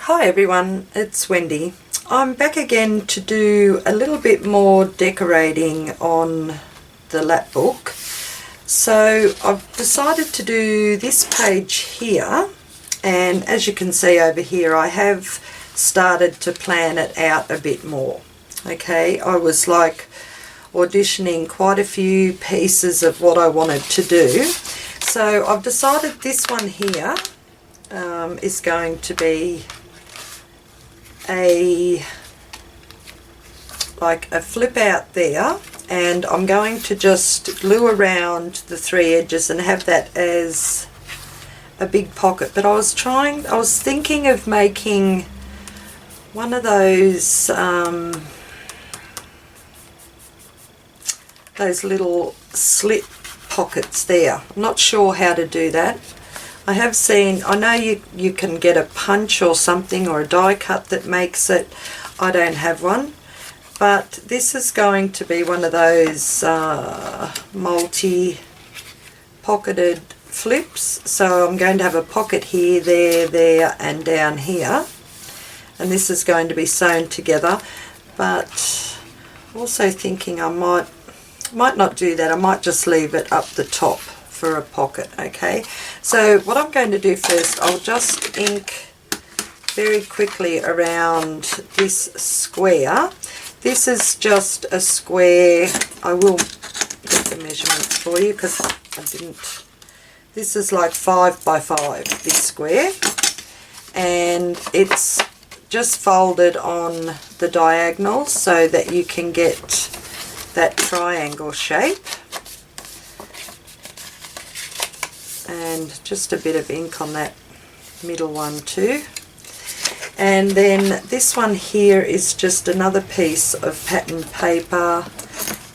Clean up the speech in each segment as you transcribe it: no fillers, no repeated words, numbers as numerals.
Hi everyone, it's Wendy. I'm back again to do a little bit more decorating on the Lapbook. So I've decided to do this page here, and as you can see over here I have started to plan it out a bit more. Okay, I was like auditioning quite a few pieces of what I wanted to do. So I've decided this one here is going to be like a flip out there, and I'm going to just glue around the three edges and have that as a big pocket. But I was thinking of making one of those little slit pockets there. I'm not sure how to do that. I know you can get a punch or something, or a die cut that makes it. I don't have one, but this is going to be one of those multi-pocketed flips. So I'm going to have a pocket here, there and down here, and this is going to be sewn together. But also thinking I might not do that. I might just leave it up the top for a pocket. Okay, so what I'm going to do first, I'll just ink very quickly around this square. This is just a square. I will get the measurements for you because I didn't. This is like 5 by 5, this square, and it's just folded on the diagonals so that you can get that triangle shape. And just a bit of ink on that middle one too. And then this one here is just another piece of pattern paper,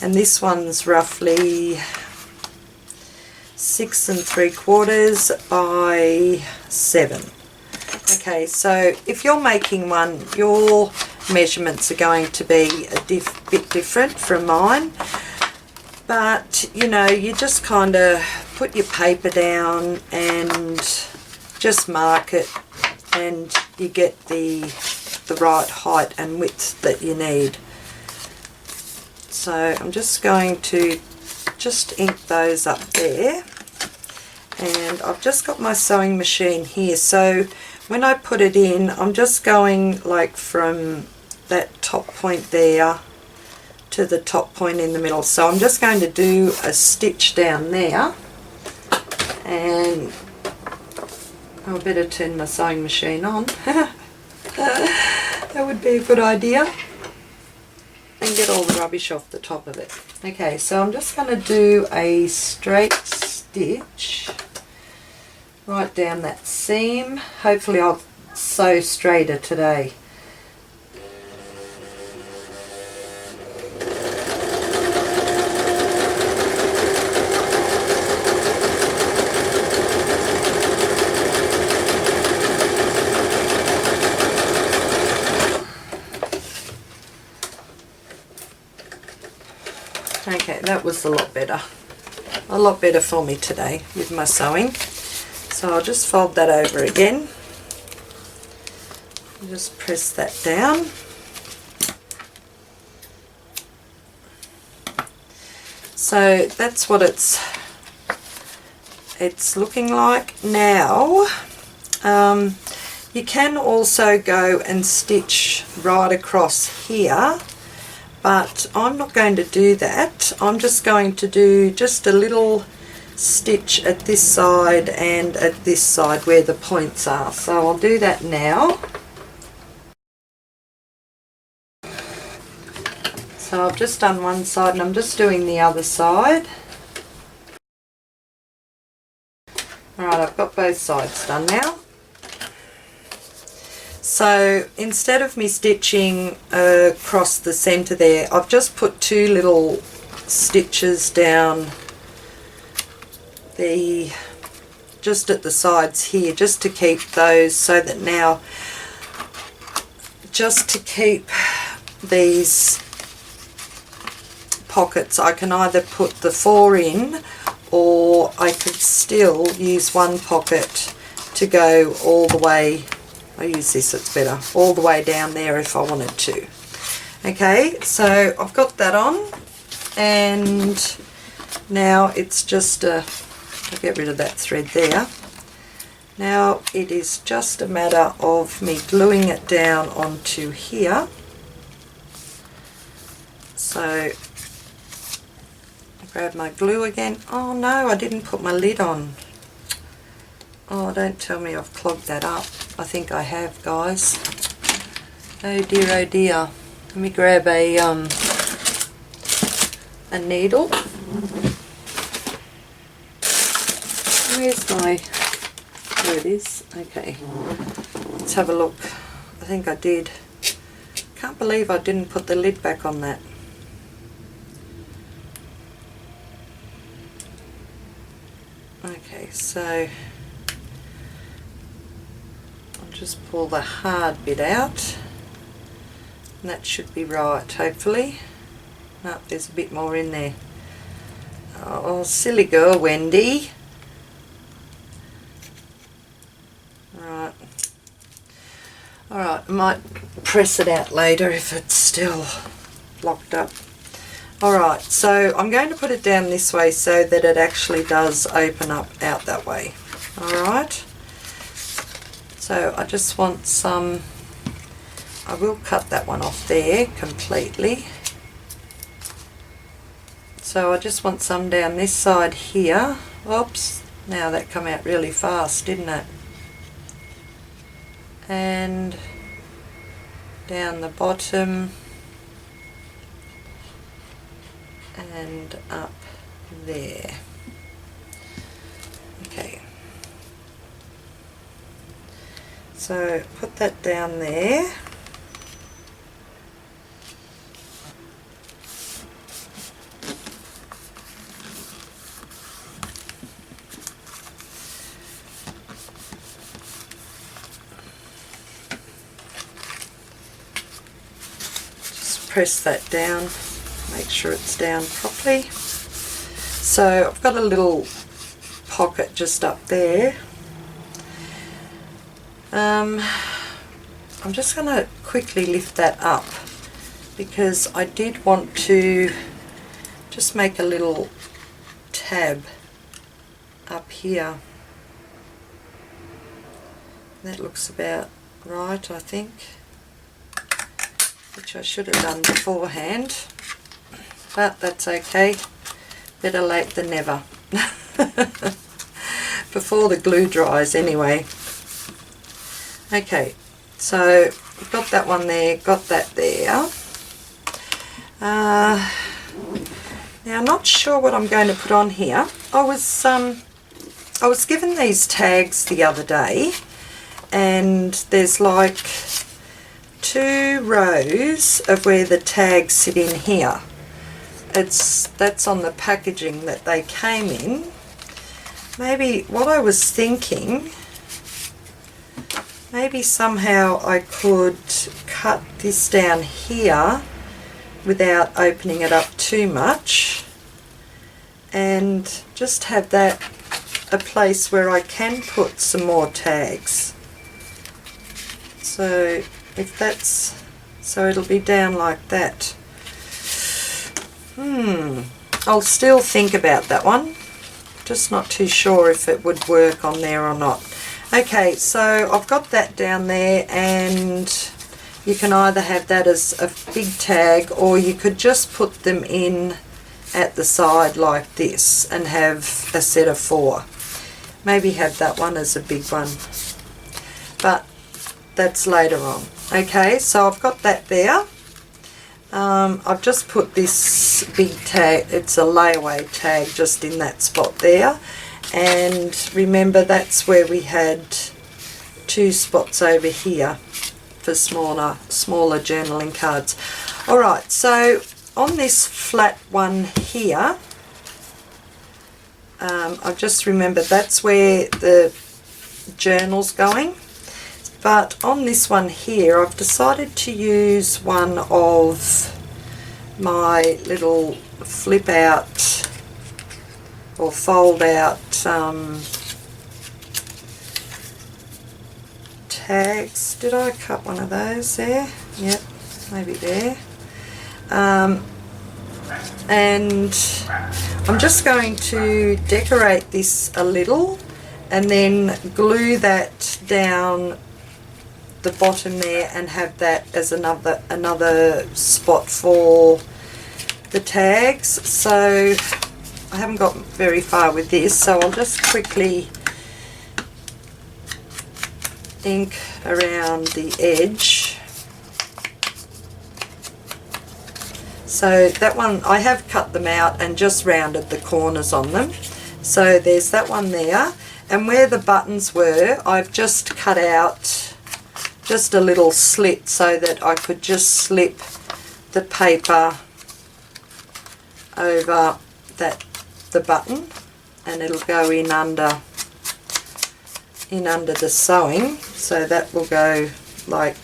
and this one's roughly 6 3/4 by 7. Okay, so if you're making one, your measurements are going to be a bit different from mine. But you know, you just kind of put your paper down and just mark it, and you get the right height and width that you need. So I'm just going to ink those up there, and I've just got my sewing machine here. So when I put it in, I'm just going like from that top point there to the top point in the middle. So I'm just going to do a stitch down there, and I better turn my sewing machine on. That would be a good idea, and get all the rubbish off the top of it. Okay, so I'm just going to do a straight stitch right down that seam. Hopefully I'll sew straighter today. Okay, that was a lot better for me today with my sewing. So I'll just fold that over again, just press that down. So that's what it's looking like now. You can also go and stitch right across here, but I'm not going to do that. I'm just going to do just a little stitch at this side and at this side where the points are. So I'll do that now. So I've just done one side and I'm just doing the other side. Alright, I've got both sides done now. So instead of me stitching across the centre there, I've just put 2 little stitches down just at the sides here, just to keep those, so that now, just to keep these pockets, I can either put the 4 in, or I could still use one pocket to go all the way I use this, it's better, all the way down there if I wanted to. Okay, so I've got that on, and now it's just I'll get rid of that thread there. Now it is just a matter of me gluing it down onto here. So grab my glue again. Oh no, I didn't put my lid on. Oh, don't tell me I've clogged that up. I think I have, guys. Oh dear, oh dear. Let me grab a needle. Where's my... There it is. Okay. Let's have a look. I think I did. Can't believe I didn't put the lid back on that. Okay, so I'll just pull the hard bit out, and that should be right, hopefully. Oh, there's a bit more in there. Oh, silly girl, Wendy. Right. Alright, I might press it out later if it's still locked up. Alright, so I'm going to put it down this way so that it actually does open up out that way. Alright, so I just want some, I will cut that one off there completely. So I just want some down this side here. Oops, now that come out really fast, didn't it? And down the bottom. And up there. Okay, so put that down there. Just press that down. Make sure it's down properly. So I've got a little pocket just up there. I'm just going to quickly lift that up because I did want to just make a little tab up here. That looks about right, I think, which I should have done beforehand. But that's okay, better late than never. Before the glue dries anyway. Okay, so got that one there, got that there. Now I'm not sure what I'm going to put on here. I was given these tags the other day, and there's like 2 rows of where the tags sit in here. That's on the packaging that they came in. Maybe what I was thinking, maybe somehow I could cut this down here without opening it up too much, and just have that a place where I can put some more tags. So if that's, so it'll be down like that. I'll still think about that one. Just not too sure if it would work on there or not. Okay, so I've got that down there, and you can either have that as a big tag, or you could just put them in at the side like this and have a set of 4. Maybe have that one as a big one, but that's later on. Okay, so I've got that there. I've just put this big tag, it's a layaway tag, just in that spot there, and remember that's where we had 2 spots over here for smaller journaling cards. Alright, so on this flat one here, I've just remembered that's where the journal's going. But on this one here, I've decided to use one of my little flip out or fold out tags. Did I cut one of those there? Yep, maybe there. And I'm just going to decorate this a little and then glue that down the bottom there and have that as another spot for the tags. So I haven't got very far with this, so I'll just quickly ink around the edge. So that one, I have cut them out and just rounded the corners on them. So there's that one there, and where the buttons were, I've just cut out just a little slit so that I could just slip the paper over the button, and it'll go in under the sewing. So that will go like,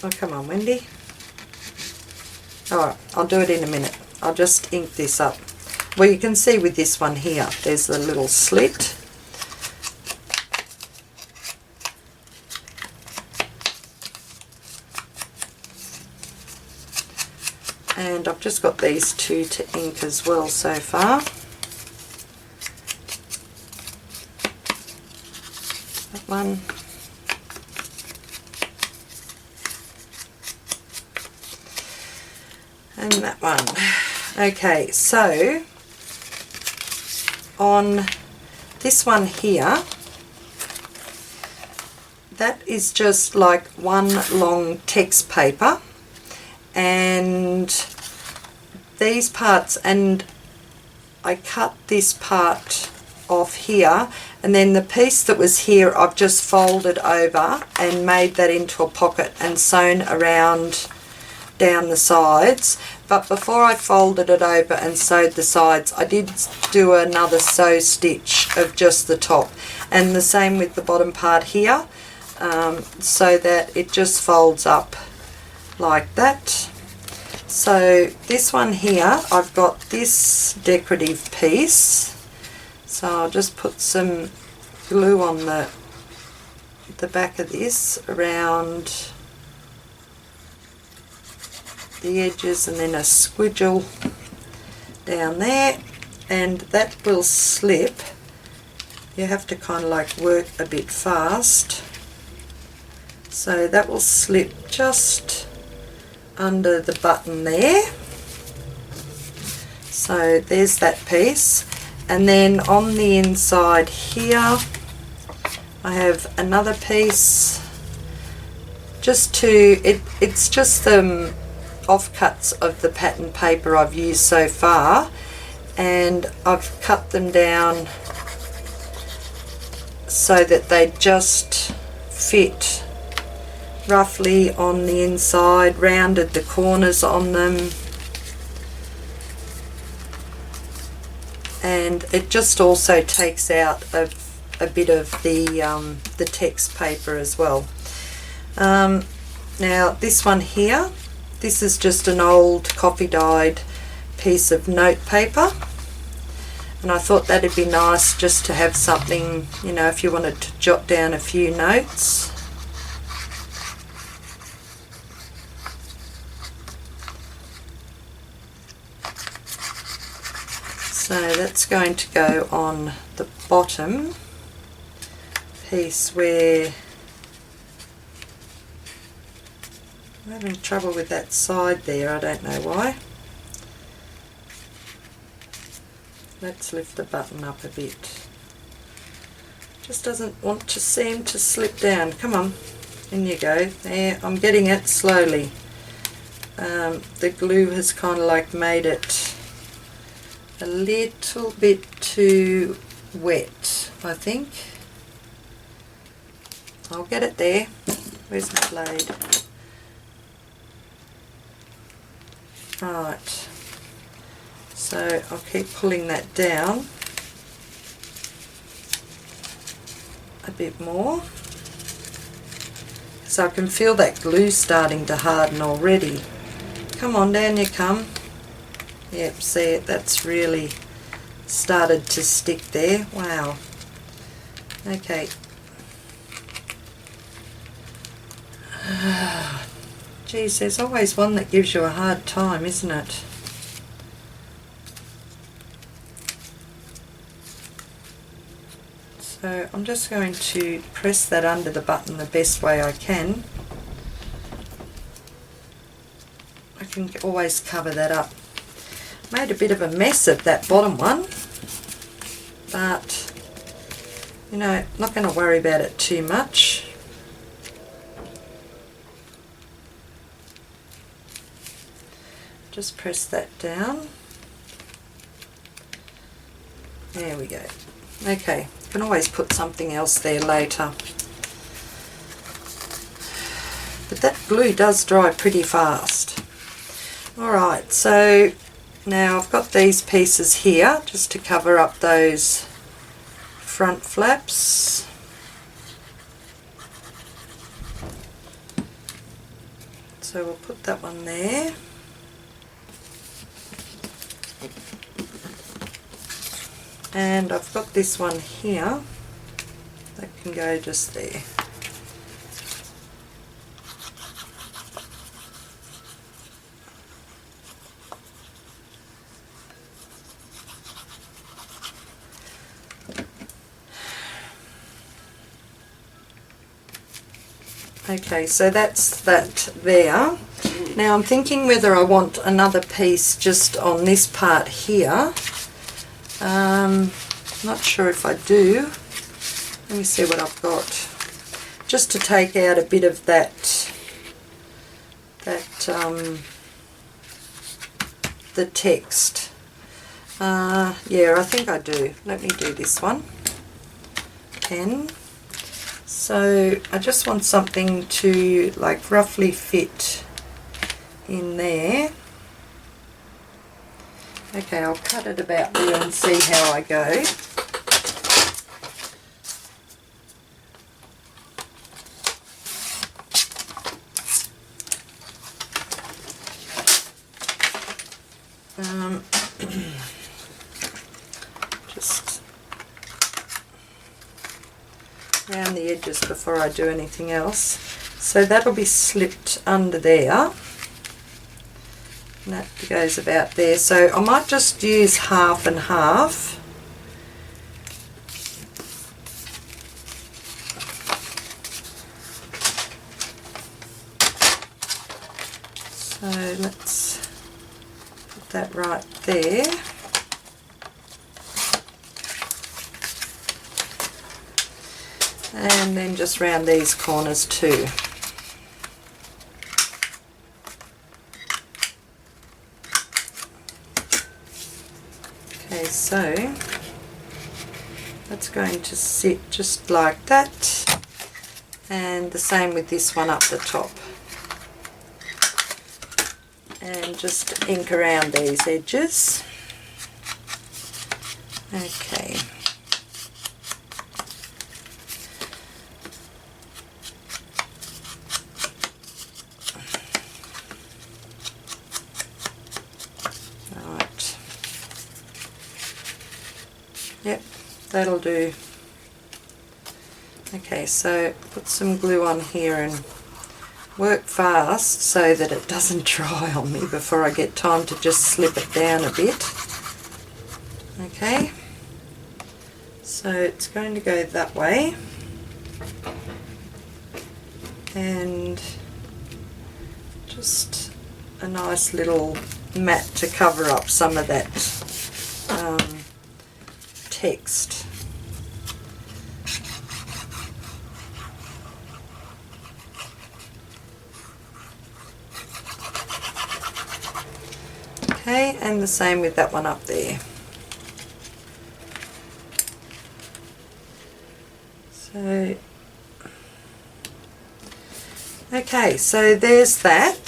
oh come on Wendy. Alright, I'll do it in a minute. I'll just ink this up. Well, you can see with this one here, there's the little slit. And I've just got these two to ink as well so far. That one. And that one. Okay, so on this one here, that is just like one long text paper, and these parts, and I cut this part off here, and then the piece that was here I've just folded over and made that into a pocket and sewn around down the sides. But before I folded it over and sewed the sides, I did do another sew stitch of just the top, and the same with the bottom part here, so that it just folds up like that. So this one here, I've got this decorative piece, so I'll just put some glue on the back of this around the edges, and then a squiggle down there, and that will slip. You have to kind of like work a bit fast, so that will slip just under the button there. So there's that piece, and then on the inside here I have another piece just to, it's just offcuts of the pattern paper I've used so far, and I've cut them down so that they just fit roughly on the inside, rounded the corners on them, and it just also takes out a bit of the text paper as well. Now this one here, this is just an old coffee dyed piece of note paper, and I thought that'd be nice just to have something, you know, if you wanted to jot down a few notes. So that's going to go on the bottom piece where I'm having trouble with that side there, I don't know why. Let's lift the button up a bit. Just doesn't want to seem to slip down. Come on, in you go. There, I'm getting it slowly. The glue has kind of like made it a little bit too wet, I think. I'll get it there. Where's my blade? Right, so I'll keep pulling that down a bit more, so I can feel that glue starting to harden already. Come on, down you come. Yep, see it, that's really started to stick there. Wow. Okay, Geez, there's always one that gives you a hard time, isn't it? So I'm just going to press that under the button the best way I can. I can always cover that up. Made a bit of a mess of that bottom one, but you know, not going to worry about it too much. Just press that down. There we go. Okay, you can always put something else there later. But that glue does dry pretty fast. Alright, so now I've got these pieces here just to cover up those front flaps. So we'll put that one there. And I've got this one here that can go just there. Okay, so that's that there. Now I'm thinking whether I want another piece just on this part here. Not sure if I do. Let me see what I've got. Just to take out a bit of the text. Yeah, I think I do. Let me do this one. Pen. So I just want something to like roughly fit in there. Okay, I'll cut it about there and see how I go. Just around the edges before I do anything else. So that'll be slipped under there. And that goes about there. So I might just use half and half. So let's put that right there. And then just round these corners too. Okay, so that's going to sit just like that, and the same with this one up the top. And just ink around these edges. Okay. Yep, that'll do. Okay, so put some glue on here and work fast so that it doesn't dry on me before I get time to just slip it down a bit. Okay, so it's going to go that way, and just a nice little mat to cover up some of that text. Okay, and the same with that one up there. So, okay, so there's that.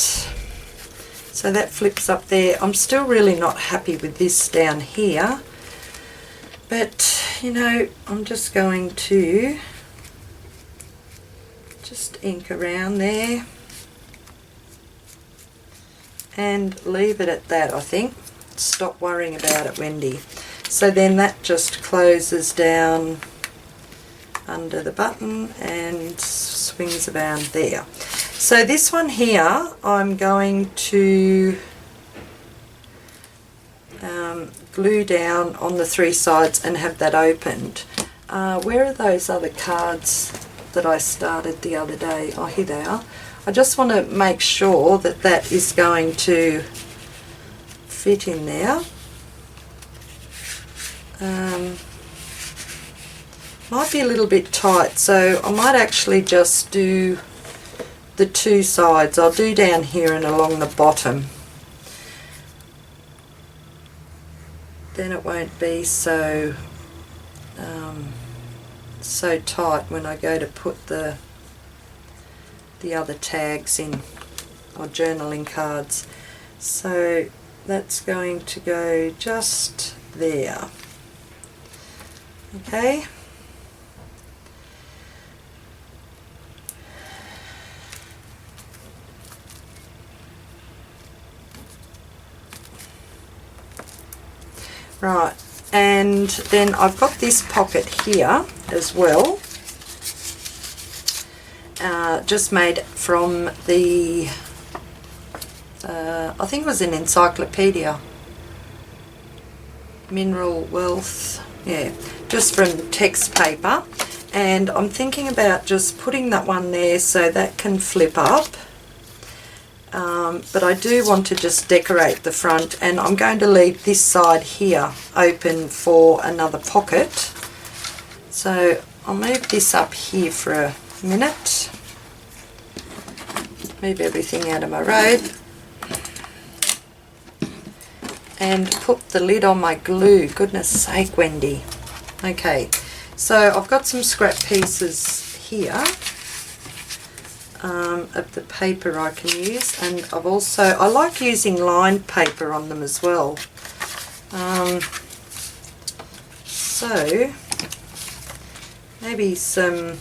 So that flips up there. I'm still really not happy with this down here. But, you know, I'm just going to just ink around there and leave it at that, I think. Stop worrying about it, Wendy. So then that just closes down under the button and swings around there. So this one here I'm going to glue down on the 3 sides and have that opened. Where are those other cards that I started the other day? Oh, here they are. I just want to make sure that that is going to fit in there. Might be a little bit tight, so I might actually just do the 2 sides. I'll do down here and along the bottom. Then it won't be so so tight when I go to put the other tags in, or journaling cards. So that's going to go just there. Okay. Right, and then I've got this pocket here as well, just made from the, I think it was an encyclopedia, Mineral Wealth, yeah, just from text paper, and I'm thinking about just putting that one there so that can flip up. But I do want to just decorate the front, and I'm going to leave this side here open for another pocket. So I'll move this up here for a minute, move everything out of my road, and put the lid on my glue. Goodness sake, Wendy. Okay, so I've got some scrap pieces here of the paper I can use, and I like using lined paper on them as well. So maybe some,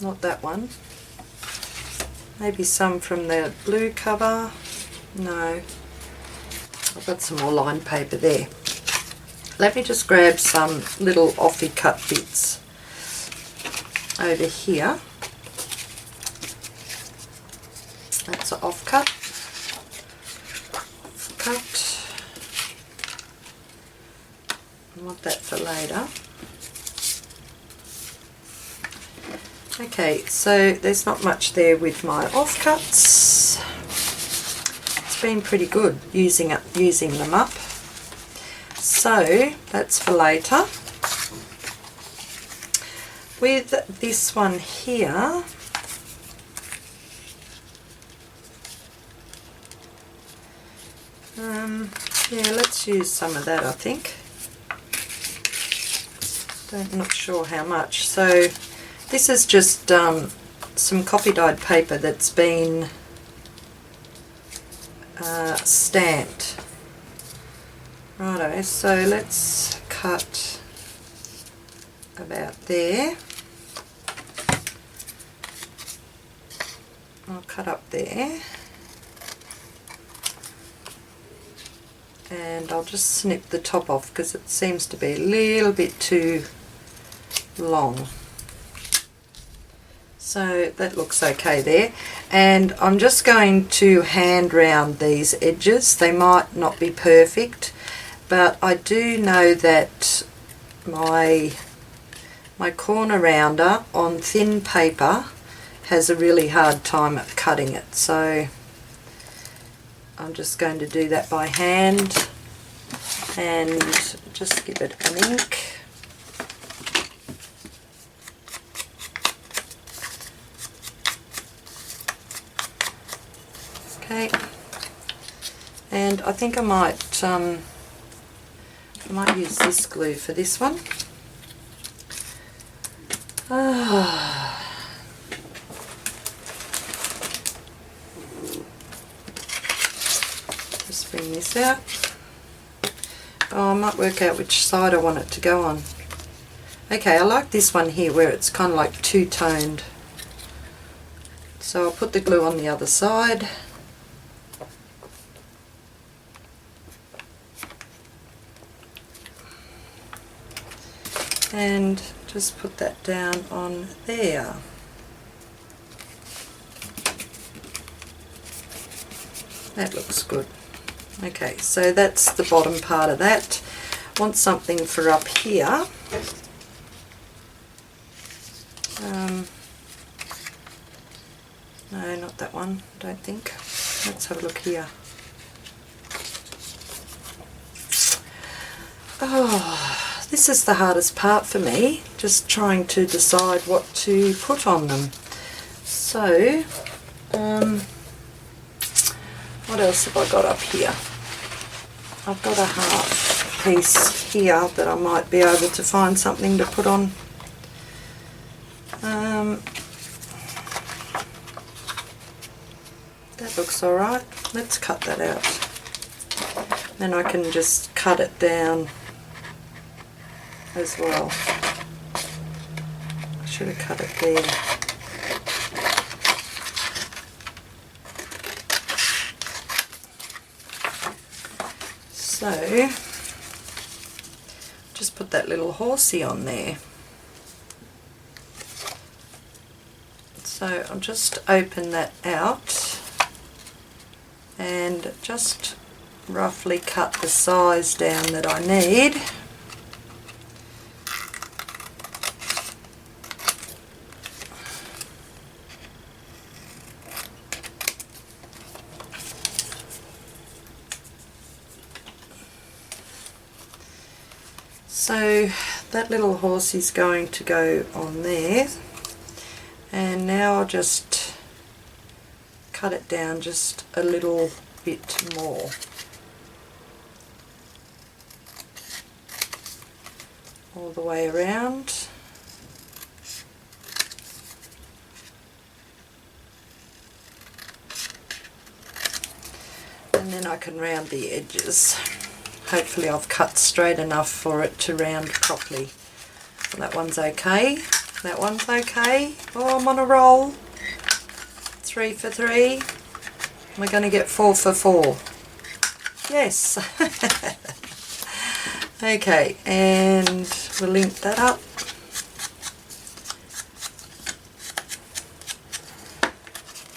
not that one, maybe some from the blue cover. No, I've got some more lined paper there. Let me just grab some little offie cut bits over here. That's an offcut. I want that for later. Okay, so there's not much there with my offcuts. It's been pretty good using them up. So that's for later. With this one here, yeah, let's use some of that, I think. I'm not sure how much. So this is just some copy dyed paper that's been stamped. Righto, so let's cut about there. I'll cut up there, and I'll just snip the top off because it seems to be a little bit too long. So that looks okay there, and I'm just going to hand round these edges. They might not be perfect, but I do know that my corner rounder on thin paper has a really hard time at cutting it, so I'm just going to do that by hand and just give it an ink. Okay, and I think I might use this glue for this one. Just bring this out. Oh, I might work out which side I want it to go on. Okay, I like this one here where it's kind of like two-toned. So I'll put the glue on the other side. and just put that down on there. That looks good. Okay, so that's the bottom part of that. Want something for up here. No, not that one, I don't think. Let's have a look here. Oh, this is the hardest part for me, just trying to decide what to put on them. So, what else have I got up here? I've got a half piece here that I might be able to find something to put on. That looks alright. Let's cut that out. Then I can just cut it down as well. I should have cut it there. So, just put that little horsey on there. So I'll just open that out and just roughly cut the size down that I need. So that little horse is going to go on there, and now I'll just cut it down just a little bit more. All the way around. And then I can round the edges. Hopefully I've cut straight enough for it to round properly. Well, that one's okay. That one's okay. Oh, I'm on a roll. 3 for 3. We're going to get 4 for 4. Yes. Okay, and we'll link that up.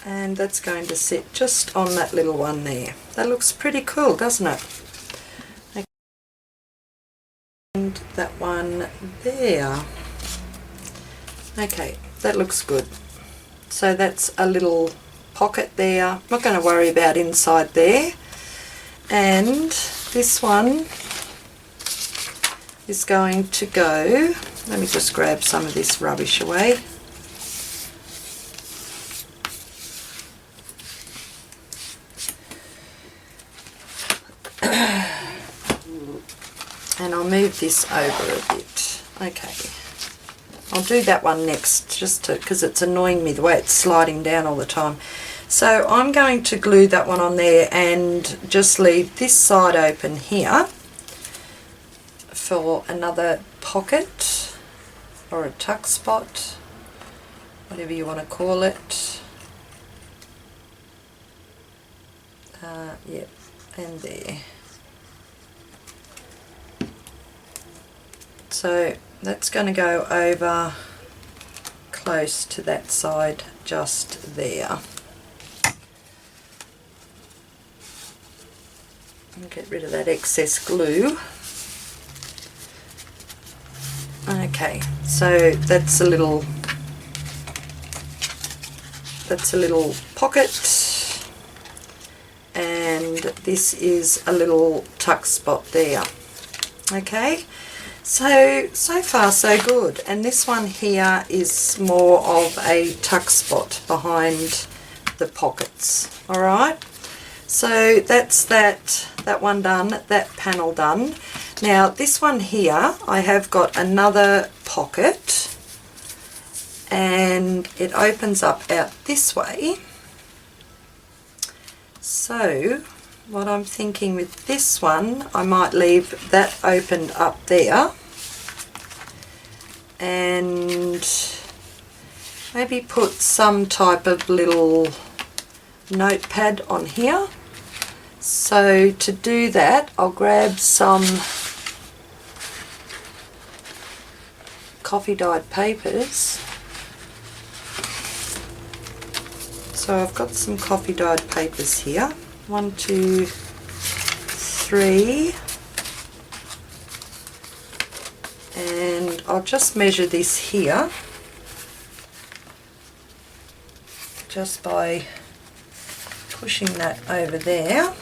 And that's going to sit just on that little one there. That looks pretty cool, doesn't it? And that one there. Okay, that looks good. So that's a little pocket there. I'm not going to worry about inside there. And this one is going to go, let me just grab some of this rubbish away. And I'll move this over a bit. Okay. I'll do that one next, just because it's annoying me the way it's sliding down all the time. So I'm going to glue that one on there and just leave this side open here for another pocket or a tuck spot, whatever you want to call it. Yep, and there. So that's going to go over close to that side just there. And get rid of that excess glue. Okay, so that's a little pocket, and this is a little tuck spot there. Okay, so far so good. And this one here is more of a tuck spot behind the pockets. All right, so that's that one done, that panel done. Now this one here, I have got another pocket, and it opens up out this way. So what I'm thinking with this one, I might leave that opened up there and maybe put some type of little notepad on here. So to do that, I'll grab some coffee dyed papers. So I've got some coffee dyed papers here. 1, 2, 3. And I'll just measure this here just by pushing that over there.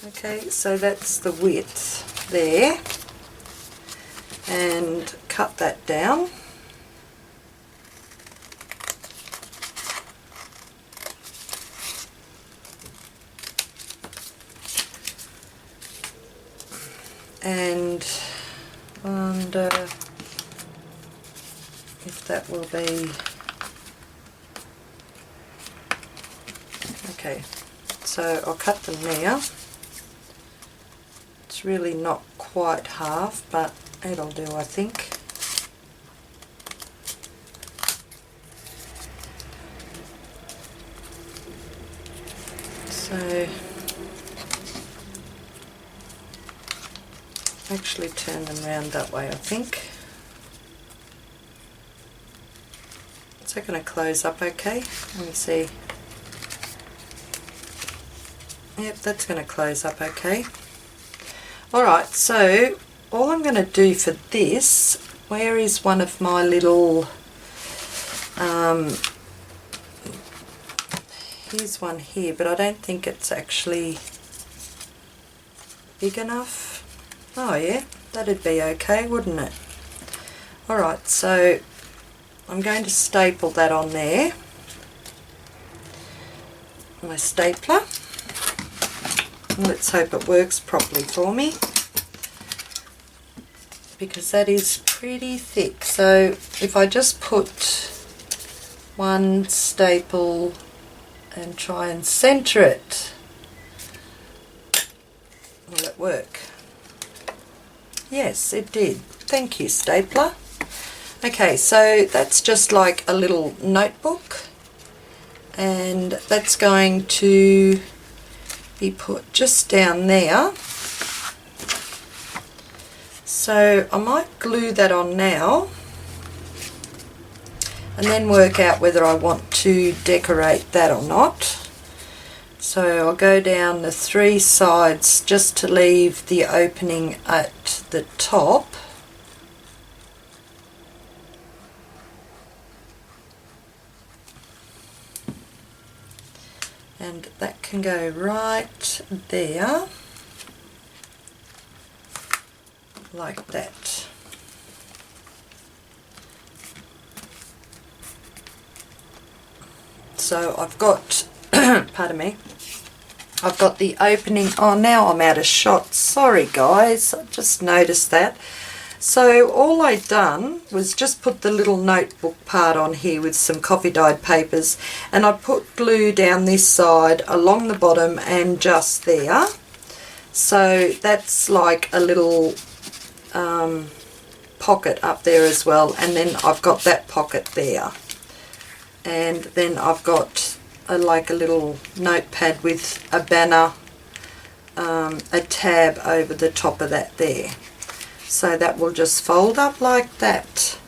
Okay, so that's the width there, and cut that down. And wonder if that will be okay. So I'll cut them now. It's really not quite half, but it'll do, I think. So actually turn them round that way, I think. Is that going to close up okay? Let me see. Yep, that's going to close up okay. Alright, so all I'm going to do for this, where is one of my little, here's one here, but I don't think it's actually big enough. Oh yeah, that'd be okay, wouldn't it? Alright, so I'm going to staple that on there. My stapler. Let's hope it works properly for me, because that is pretty thick. So if I just put one staple and try and center it, will it work? Yes, it did. Thank you, stapler. Okay, so that's just like a little notebook, and that's going to be put just down there. So I might glue that on now and then work out whether I want to decorate that or not. So I'll go down the 3 sides just to leave the opening at the top. And that can go right there, like that. So I've got, pardon me, I've got the opening. Oh, now I'm out of shot. Sorry guys, I just noticed that. So all I done was just put the little notebook part on here with some coffee dyed papers, and I put glue down this side along the bottom and just there. So that's like a little pocket up there as well, and then I've got that pocket there, and then I've got like a little notepad with a banner, a tab over the top of that there. So that will just fold up like that.